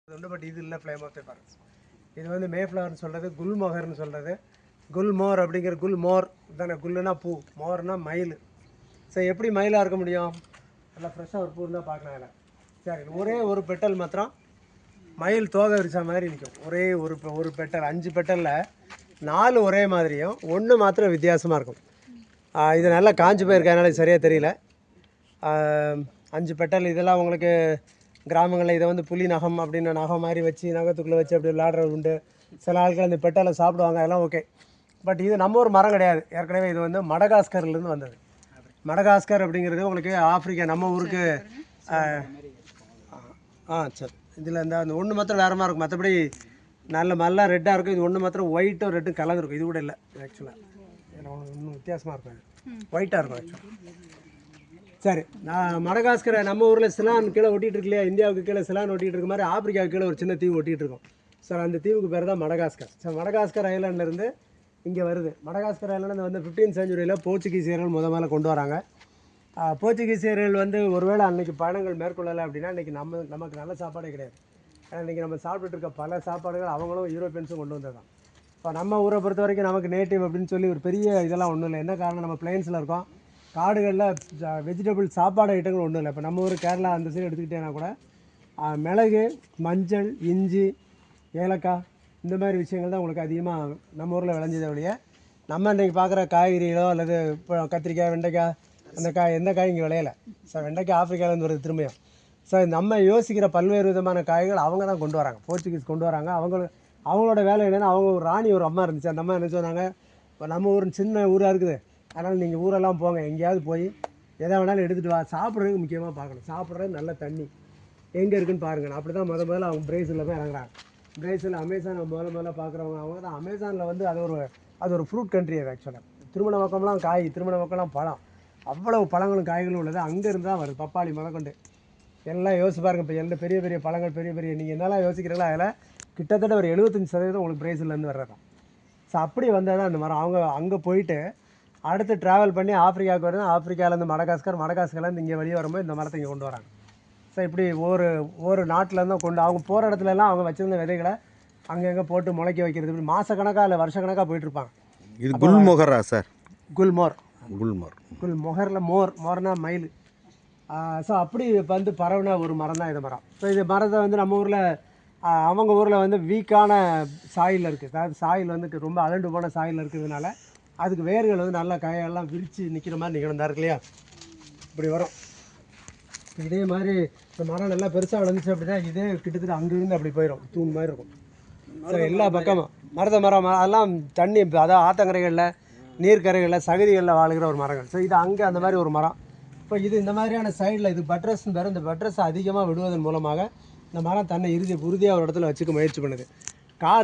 But இது இல்லை flame of the forest. இது வந்து மேஃப்ளவர்னு சொல்கிறது, குல்மோகர்னு சொல்கிறது. குல்மோர் அப்படிங்கிற குல்மோர் தானே, குல்லுனா பூ, மோர்னா மயில். ஸோ எப்படி மயிலாக இருக்க முடியும்? நல்லா ஃப்ரெஷ்ஷாக ஒரு பூ இருந்தால் பார்க்கலாம். இல்லை சரி, ஒரே ஒரு பெட்டல் மாத்திரம் மயில் தோகை விரிச்சா மாதிரி நிற்கும். ஒரே ஒரு பெட்டல், 5 பெட்டலில் 4 ஒரே மாதிரியும் 1 மாத்திரம் வித்தியாசமாக இருக்கும். இது நல்லா காஞ்சி போயிருக்கனால சரியாக தெரியல. 5 பெட்டல் இதெல்லாம் உங்களுக்கு கிராமங்களில் இதை வந்து புலி நகம் அப்படின்னு நகம் மாதிரி வச்சு நகத்துக்குள்ளே வச்சு அப்படி விளாடுறது உண்டு. சில ஆட்கள் அந்த பெட்டலை சாப்பிடுவாங்க, அதெல்லாம் ஓகே. பட் இது நம்ம ஒரு மரம் கிடையாது. ஏற்கனவே இது வந்து மடகாஸ்கர்லேருந்து வந்தது. மடகாஸ்கர் அப்படிங்கிறது உங்களுக்கு ஆப்பிரிக்கா, நம்ம ஊருக்கு சரி. இதில் அந்த ஒன்று மாத்திரம் வேறு மாதிரி இருக்கும். மற்றபடி நல்லா ரெட்டாக இருக்கும். இது ஒன்று மாத்திரம் ஒயிட்டும் ரெட்டும் கலந்துருக்கும். இது கூட இல்லை ஆக்சுவலாக, இன்னும் வித்தியாசமாக இருக்கும். ஒயிட்டாக இருக்கும் ஆக்சுவலாக. சரி, நான் மடகாஸ்கரை நம்ம ஊரில் சிலான் கீழே ஒட்டிகிட்டு இருக்கு இல்லையா, இந்தியாவுக்கு கீழே சிலான் ஒட்டிகிட்டு இருக்க மாதிரி ஆப்பிரிக்காவுக்கு கீழே ஒரு சின்ன தீவு ஒட்டிகிட்டு இருக்கும். சார் அந்த தீவுக்கு பேர் தான் மடகாஸ்கர். ஸோ மடகாஸ்கர் ஐலாண்ட்லேருந்து இங்கே வருது. மடகாஸ்கர் ஐலாண்டு வந்து 15th century போர்ச்சுகீசியர்கள் முதல்ல கொண்டு வராங்க. போர்ச்சுகீசியர்கள் வந்து ஒருவேளை அன்றைக்கி பயணங்கள் மேற்கொள்ளலை அப்படின்னா இன்றைக்கி நமக்கு நல்ல சாப்பாடே கிடையாது. ஏன்னா இன்றைக்கி நம்ம சாப்பிட்டுட்டு இருக்க பல சாப்பாடுகள் அவங்களும் யூரோப்பியன்ஸும் கொண்டு வந்தது தான். இப்போ நம்ம ஊரை பொறுத்த வரைக்கும் நமக்கு நேட்டிவ் அப்படின்னு சொல்லி ஒரு பெரிய இதெல்லாம் ஒன்றும் இல்லை. என்ன காரணம், நம்ம பிளைன்ஸில் இருக்கோம். காடுகளில் வெஜிடபிள் சாப்பாடு ஐட்டங்கள் ஒன்றும் இல்லை. இப்போ நம்ம ஊர் கேரளா அந்த சைடு எடுத்துக்கிட்டேன்னா கூட மிளகு, மஞ்சள், இஞ்சி, ஏலக்காய் இந்த மாதிரி விஷயங்கள் தான் உங்களுக்கு அதிகமாக நம்ம ஊரில் விளைஞ்சதை ஒழிய நம்ம இன்றைக்கி பார்க்குற காய்கறிகளோ அல்லது இப்போ கத்திரிக்காய், வெண்டைக்காய், அந்த எந்த காய் இங்கே விளையலை. ஸோ வெண்டைக்காய் ஆப்பிரிக்காவிலேருந்து வருது திரும்பியும். ஸோ நம்ம யோசிக்கிற பல்வேறு விதமான காய்கள் அவங்க தான் கொண்டு வராங்க, போர்ச்சுகீஸ் கொண்டு வராங்க. அவங்களோட வேலை என்னென்னா, அவங்க ஒரு ராணி ஒரு அம்மா இருந்துச்சு. அந்த அம்மா என்ன சொன்னாங்க, இப்போ நம்ம ஊர் சின்ன ஊராக இருக்குது, அதனால் நீங்கள் ஊரெல்லாம் போங்க, எங்கேயாவது போய் எதை வேணாலும் எடுத்துகிட்டு வா, சாப்பிட்றதுக்கு முக்கியமாக பார்க்கணும், சாப்பிட்றது நல்ல தண்ணி எங்கே இருக்குதுன்னு பாருங்கள். அப்படி தான் முதல்ல அவங்க பிரேசிலில் போய் இறங்குறாங்க. பிரேசில் அமேசான் முதல்ல பார்க்குறவங்க அவங்க தான். அமேசானில் வந்து அது ஒரு ஃப்ரூட் கண்ட்ரி. அது ஆக்சுவலாக திருமண பக்கம்லாம் காய், திருமண பக்கம்லாம் பழம், அவ்வளவு பழங்களும் காய்களும் உள்ளது. அங்கேருந்து தான் வருது, பப்பாளி முதற்கொண்டு எல்லாம் யோசிச்சு பாருங்கள். இப்போ எந்த பெரிய பெரிய பழங்கள், பெரிய நீங்கள் என்னெல்லாம் யோசிக்கிறீங்களோ அதில் கிட்டத்தட்ட ஒரு 75% உங்களுக்கு பிரேசிலேருந்து வர்றது தான். ஸோ அப்படி வந்தால் தான் அந்த மரம். அவங்க அங்கே போயிட்டு அடுத்து ட்ராவல் பண்ணி ஆப்பிரிக்காவுக்கு வருது. ஆப்பிரிக்காவிலேருந்து மடகாஸ்கர்லேருந்து இங்கே வெளியே வரும்போது இந்த மரத்தை இங்கே கொண்டு வராங்க. ஸோ இப்படி ஒரு நாட்டிலேருந்து கொண்டு அவங்க போகிற இடத்துலலாம் அவங்க வச்சுருந்த விதைகளை அங்கங்கே போட்டு முளைக்க வைக்கிறது. இப்படி மாதக்கணக்காக இல்லை வருஷக்கணக்காக போயிட்டுருப்பாங்க. இது குல்மோகரா சார்? குல்மோகரில் மோர்னா மயில். ஸோ அப்படி வந்து பரவுனா ஒரு மரம் தான் இது மரம். ஸோ இது மரத்தை வந்து நம்ம ஊரில் அவங்க ஊரில் வந்து வீக்கான சாயில் இருக்குது. அதாவது சாயில் வந்து ரொம்ப அலண்டு போன சாயில் இருக்கிறதுனால அதுக்கு வேர்கள் வந்து நல்லா காயெல்லாம் விரித்து நிற்கிற மாதிரி நிற்கணும். தான் இருக்கு இல்லையா, இப்படி வரும். இதே மாதிரி இந்த மரம் நல்லா பெருசாக வளர்ந்துச்சு அப்படின்னா இதே கிட்டத்தட்ட அங்கேருந்து அப்படி போயிடும், தூண் மாதிரி இருக்கும். ஸோ எல்லா பக்கமும் மரம் அதெல்லாம் தண்ணி, அதாவது ஆத்தங்கரைகளில், நீர்க்கரைகளில், சகதிகளில் வாழ்கிற ஒரு மரங்கள். ஸோ இது அங்கே அந்த மாதிரி ஒரு மரம். இப்போ இது இந்த மாதிரியான சைடில் இது பட்ரஸ்ன்னு பேர். இந்த பட்ரஸை அதிகமாக விடுவதன் மூலமாக இந்த மரம் தன்னை உறுதியாக ஒரு இடத்துல வச்சுக்க முயற்சி பண்ணுது.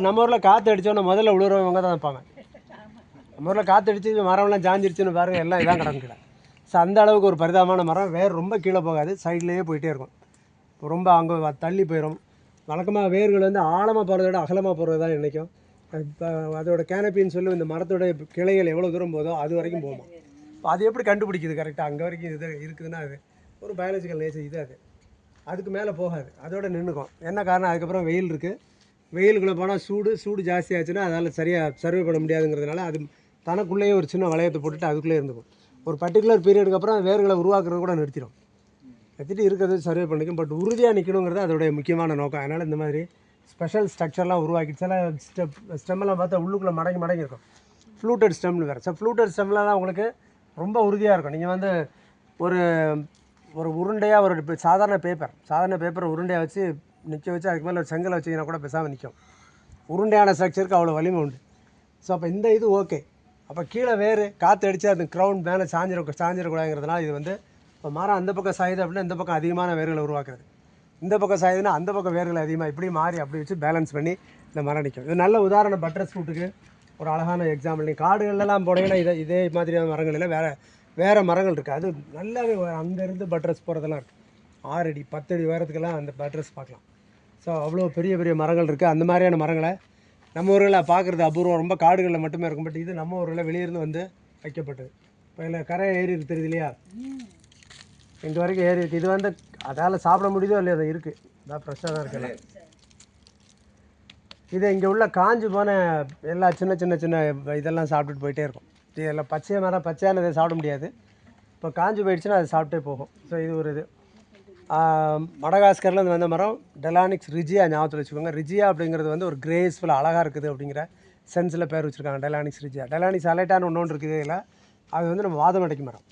நம்ம ஊரில் காற்று அடித்தோன்னா முதல்ல விழுறவங்க தான் இருப்பாங்க. நம்ம ஊரில் காற்று அடித்து மரம்லாம் ஜாஞ்சிருச்சுன்னு பாருங்கள், எல்லாம் இதான் கிடக்குல. ஸோ அந்த அளவுக்கு ஒரு பரிதாபமான மரம். வேறு ரொம்ப கீழே போகாது, சைட்லேயே போயிட்டே இருக்கும். ரொம்ப அங்கே தள்ளி போயிடும். வழக்கமாக வேர்கள் வந்து ஆழமாக போகிறத விட அகலமாக போகிறது தான் நினைக்கும். இப்போ அதோட கேனப்பின்னு சொல்லி இந்த மரத்தோட கிளைகள் எவ்வளோ தூரம் போதோ அது வரைக்கும் போகும். அது எப்படி கண்டுபிடிக்குது கரெக்டாக அங்கே வரைக்கும் இது இருக்குதுன்னா அது ஒரு பயாலஜிக்கல் நேச்சர். இது அதுக்கு மேலே போகாது, அதோட நின்றுக்கும். என்ன காரணம், அதுக்கப்புறம் வெயில் இருக்குது. வெயிலுக்குள்ளே போனால் சூடு ஜாஸ்தியாச்சுன்னா அதால் சரியாக சர்வே பண்ண முடியாதுங்கிறதுனால அது தனக்குள்ளேயே ஒரு சின்ன வளையத்தை போட்டுட்டு அதுக்குள்ளே இருந்துக்கும். ஒரு பர்டிகுலர் பீரியடுக்கு அப்புறம் வேர்களை உருவாக்குறது கூட நிறுத்திடும். இருக்கிறது சர்வே பண்ணிக்கும். பட் உறுதியாக நிற்கணுங்கிறது அதோடைய முக்கியமான நோக்கம். அதனால் இந்த மாதிரி ஸ்பெஷல் ஸ்ட்ரக்சர்லாம் உருவாக்கி சில ஸ்டெம்மெல்லாம் பார்த்தா உள்ளுக்குள்ளே மடங்கி இருக்கும். ஃப்ளூட்டட் ஸ்டெம்னு வேறு. ஸோ ஃப்ளூட்டட் ஸ்டெம்லாம் உங்களுக்கு ரொம்ப உறுதியாக இருக்கும். நீங்கள் வந்து ஒரு உருண்டையாக ஒரு சாதாரண பேப்பரை உருண்டையாக வச்சு நிற்க வச்சு அதுக்கு மேலே ஒரு செங்கலை வச்சிங்கன்னா கூட பேசாமல் நிற்கும். உருண்டையான ஸ்ட்ரக்சருக்கு அவ்வளோ வலிமை உண்டு. ஸோ அப்போ இந்த இது ஓகே. அப்போ கீழே வேறு காற்று அடித்து அது க்ரௌண்ட் மேலே சாஞ்சிடக்கூடாதுங்கிறதுனால இது வந்து இப்போ மரம் அந்த பக்கம் சாயுது அப்படின்னா இந்த பக்கம் அதிகமான வேர்களை உருவாக்குறது, இந்த பக்கம் சாயுதுன்னா அந்த பக்கம் வேர்களை அதிகமாக, இப்படி மாறி அப்படி வச்சு பேலன்ஸ் பண்ணி இந்த மரம் நிற்கும். இது நல்ல உதாரணம். பட்ரஸ் ஃப்ரூட்டுக்கு ஒரு அழகான எக்ஸாம்பிள். நீங்கள் காடுகள்லாம் போனீங்கன்னா இதே மாதிரியான மரங்கள் இல்லை, வேறு மரங்கள் இருக்குது. அது நல்லாவே அங்கேருந்து பட்ரஸ் போகிறதெல்லாம் இருக்குது. 6 அடி 10 அடி உயரத்துக்கெல்லாம் அந்த பட்ரஸ் பார்க்கலாம். ஸோ அவ்வளோ பெரிய மரங்கள் இருக்குது. அந்த மாதிரியான மரங்களை நம்ம ஊரில் பார்க்குறது அபூர்வம், ரொம்ப காடுகளில் மட்டுமே இருக்கும். பட் இது நம்ம ஊரில் வெளியிருந்து வந்து வைக்கப்பட்டது. இப்போ இல்லை கரை ஏறி இருக்கு தெரியுது இல்லையா, இங்கே வரைக்கும் ஏறி இருக்குது. இது வந்து அதால் சாப்பிட முடியுதோ இல்லையா, அது இருக்குது, அதான் ஃப்ரெஷ்ஷாக தான் இருக்குல்ல. இது இங்கே உள்ள காஞ்சு போன எல்லா சின்ன சின்ன சின்ன இதெல்லாம் சாப்பிட்டுட்டு போயிட்டே இருக்கும். இதெல்லாம் பச்சையானதை சாப்பிட முடியாது. இப்போ காஞ்சு போயிடுச்சுன்னா அது சாப்பிட்டே போகும். ஸோ இது ஒரு இது. மடகாஸ்கர்லேருந்து வந்த மரம் டெலானிக்ஸ் ரிஜியா, ஞாபகத்தில் வச்சுக்கோங்க. ரிஜியா அப்படிங்கிறது வந்து ஒரு கிரேஸ்ஃபுல்லாக அழகாக இருக்குது அப்படிங்கிற சென்ஸில் பேர் வச்சுருக்காங்க, டெலானிக்ஸ் ரிஜியா. டெலானிக்ஸ் அலைட்டான ஒன்று இருக்குது இதில். அது வந்து நம்ம வாதமடைக்கு மரம்.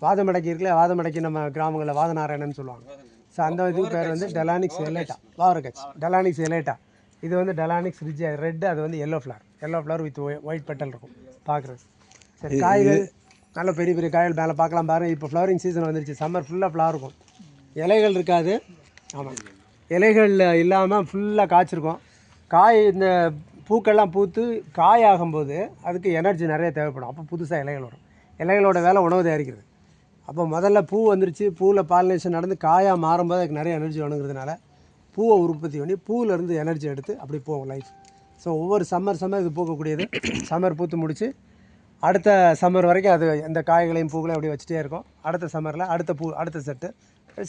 வாதமடைக்கு இருக்குல்ல, வாதமடைக்கு நம்ம கிராமங்களில் வாதநாராயணன்னு சொல்லுவாங்க. ஸோ அந்த இதுக்கு பேர் வந்து டெலானிக்ஸ் எலேட்டா, வாவரகச் டெலானிக்ஸ் எலேட்டா. இது வந்து டெலானிக்ஸ் ரிஜியா ரெட், அது வந்து yellow flower with white petal இருக்கும் பார்க்குறது. சரி, காய்கள் நல்ல பெரிய பெரிய காய்கள் மேலே பார்க்கலாம் பாருங்கள். இப்போ ஃப்ளவரிங் சீசன் வந்துருச்சு. சம்மர் ஃபுல்லாக ஃப்ளவர் இருக்கும். இலைகள் இருக்காது. ஆமாம், இலைகள் இல்லாமல் ஃபுல்லாக காய்ச்சிருக்கும். காய் இந்த பூக்கள்லாம் பூத்து காய் ஆகும்போது அதுக்கு எனர்ஜி நிறைய தேவைப்படும். அப்போ புதுசாக இலைகள் வரும். இலைகளோட வேலை உணவு தயாரிக்கிறது. அப்போ முதல்ல பூ வந்துருச்சு, பூவில் பாலினேஷன் நடந்து காயாக மாறும்போது அதுக்கு நிறைய எனர்ஜி வேணுங்கிறதுனால பூவை உற்பத்தி பண்ணி பூவிலேருந்து எனர்ஜி எடுத்து அப்படி போகும் லைஃப். ஸோ ஒவ்வொரு சம்மர் இது பூக்கக்கூடியது. சம்மர் பூத்து முடித்து அடுத்த சம்மர் வரைக்கும் அது இந்த காய்களையும் பூக்களையும் அப்படி வச்சுட்டே இருக்கும். அடுத்த சம்மரில் அடுத்த செட்டு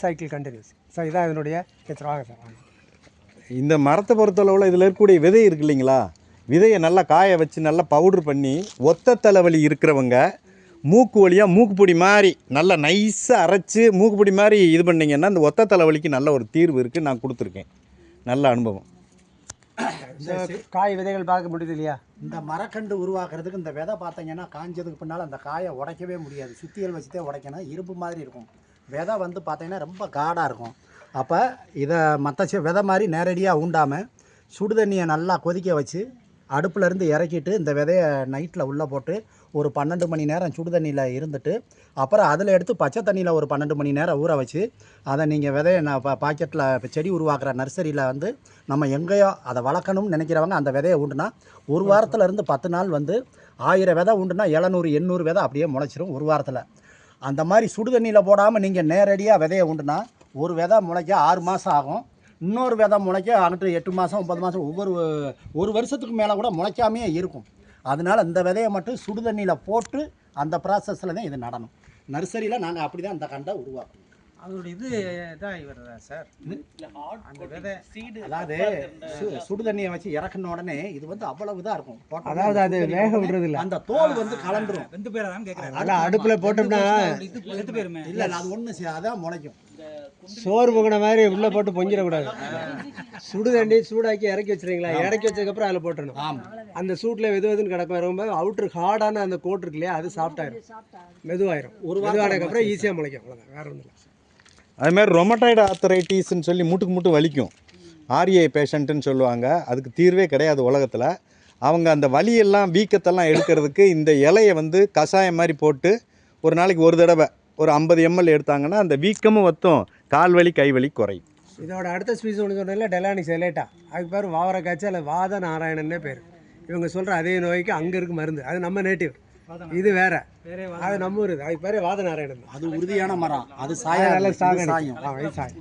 சைக்கிள் கண்டினியூஸ். ஸோ இதான் இதனுடைய நேச்சர். வாங்க சார், வாங்க. இந்த மரத்தை பொறுத்தளவில் இதில் இருக்கக்கூடிய விதை இருக்கு இல்லைங்களா, விதையை நல்லா காய வச்சு நல்லா பவுட்ரு பண்ணி ஒத்த தலைவலி இருக்கிறவங்க மூக்கு வழியாக மூக்குப்பொடி மாதிரி நல்லா நைஸாக அரைச்சி மூக்குப்பொடி மாதிரி இது பண்ணிங்கன்னா இந்த ஒத்த தலைவலிக்கு நல்ல ஒரு தீர்வு இருக்குது. நான் கொடுத்துருக்கேன். நல்ல அனுபவம். காய் விதைகள் பார்க்க முடியுது இல்லையா? இந்த மரக்கண்டு உருவாக்குறதுக்கு இந்த விதை பார்த்தீங்கன்னா காஞ்சதுக்கு பின்னால் அந்த காயை உடைக்கவே முடியாது. சுத்தியல் வச்சுட்டே உடைக்கணும். இரும்பு மாதிரி இருக்கும். விதை வந்து பார்த்தீங்கன்னா ரொம்ப காடாக இருக்கும். அப்போ இதை மற்ற விதை மாதிரி நேரடியாக ஊண்டாமல் சுடு தண்ணியை நல்லா கொதிக்க வச்சு அடுப்புலேருந்து இறக்கிட்டு இந்த விதையை நைட்டில் உள்ளே போட்டு ஒரு 12 மணி நேரம் சுடு தண்ணியில் இருந்துட்டு அப்புறம் அதில் எடுத்து பச்சை தண்ணியில் ஒரு 12 மணி நேரம் ஊற வச்சு அதை நீங்கள் விதையை பாக்கெட்டில் இப்போ செடி உருவாக்குற நர்சரியில் வந்து நம்ம எங்கேயோ அதை வளர்க்கணும்னு நினைக்கிறவங்க அந்த விதையை ஊண்டுனா 1 வாரத்துலேருந்து 10 நாள் வந்து 1000 விதை ஊண்டுனா 700-800 விதை அப்படியே முளைச்சிரும் 1 வாரத்தில். அந்த மாதிரி சுடு தண்ணியில் போடாமல் நீங்கள் நேரடியாக விதையை ஊண்டுனா ஒரு விதை முளைக்க 6 மாதம் ஆகும். இன்னொரு விதை முளைக்க அங்கிட்டு 8 மாதம் 9 மாதம் ஒரு வருஷத்துக்கு மேலே கூட முளைக்காமையே இருக்கும். அதனால் இந்த விதையை மட்டும் சுடு தண்ணியில் போட்டு அந்த ப்ராசஸில் தான் இது நடணும். நர்சரியில் நாங்கள் அப்படி தான் அந்த கண்டை உருவாக்கணும். அதோட இது இதாக வருதா சார்? அந்த விதை சீடு, அதாவது சுடு தண்ணியை வச்சு இறக்குன உடனே இது வந்து அவ்வளவு இதாக இருக்கும். அதாவது அது வேக விடுறது இல்லை, அந்த தோல் வந்து கலந்துரும். வெந்து பேரான்னு கேட்குறேன். அதான் அடுப்பில் போட்டோம்னா வெந்து பேருமே இல்லை, அது ஒன்று அதான் முளைக்கும். சோறு பொங்கின மாதிரி உள்ளே போட்டு பொங்கிடக்கூடாது. சுடு தண்ணி சூடாக்கி இறக்கி வச்சுருங்களா, இறக்கி வச்சதுக்கப்புறம் அதில் போட்டணும். அந்த சூட்டில் வெதுன்னு கிடக்கும். வரும்போது அவுட்ரு ஹார்டான அந்த கோட் இருக்கு இல்லையா, அது சாஃப்டாயிரும், மெதுவாயிரும். மெதுவானதுக்கப்புறம் ஈஸியாக முளைக்கும். அவ்வளோதான், வேறு ஒன்றும் இல்லை. அதுமாதிரி ரொமட்டாய்டு ஆர்த்தரைட்டிஸ்ன்னு சொல்லி மூட்டு வலிக்கும். ஆர்ஏ பேஷண்ட்டுன்னு சொல்லுவாங்க. அதுக்கு தீர்வே கிடையாது உலகத்தில். அவங்க அந்த வலியெல்லாம் வீக்கத்தெல்லாம் எடுக்கிறதுக்கு இந்த இலையை வந்து கஷாயம் மாதிரி போட்டு ஒரு நாளைக்கு ஒரு தடவை ஒரு 50 ml எடுத்தாங்கன்னா அந்த வீக்கமும் வத்தும், கால்வலி கைவலி குறையும். இதோட அடுத்த ஸ்பீஸ் ஒன்று சொன்னதில்ல, டெலானிக்ஸ் எலேட்டா. அதுக்கு பேர் வாவரக்காய்ச்சி அல்ல வாத நாராயணன்னே பேர். இவங்க சொல்கிற அதே நோய்க்கு அங்கே இருக்குது மருந்து. அது நம்ம நேட்டிவ், இது வேற. அது நம்ம ஊர். அதுக்கு பேர் வாத நாராயணன். அது உறுதியான மரம். அது நல்ல சாயம். சாயம்.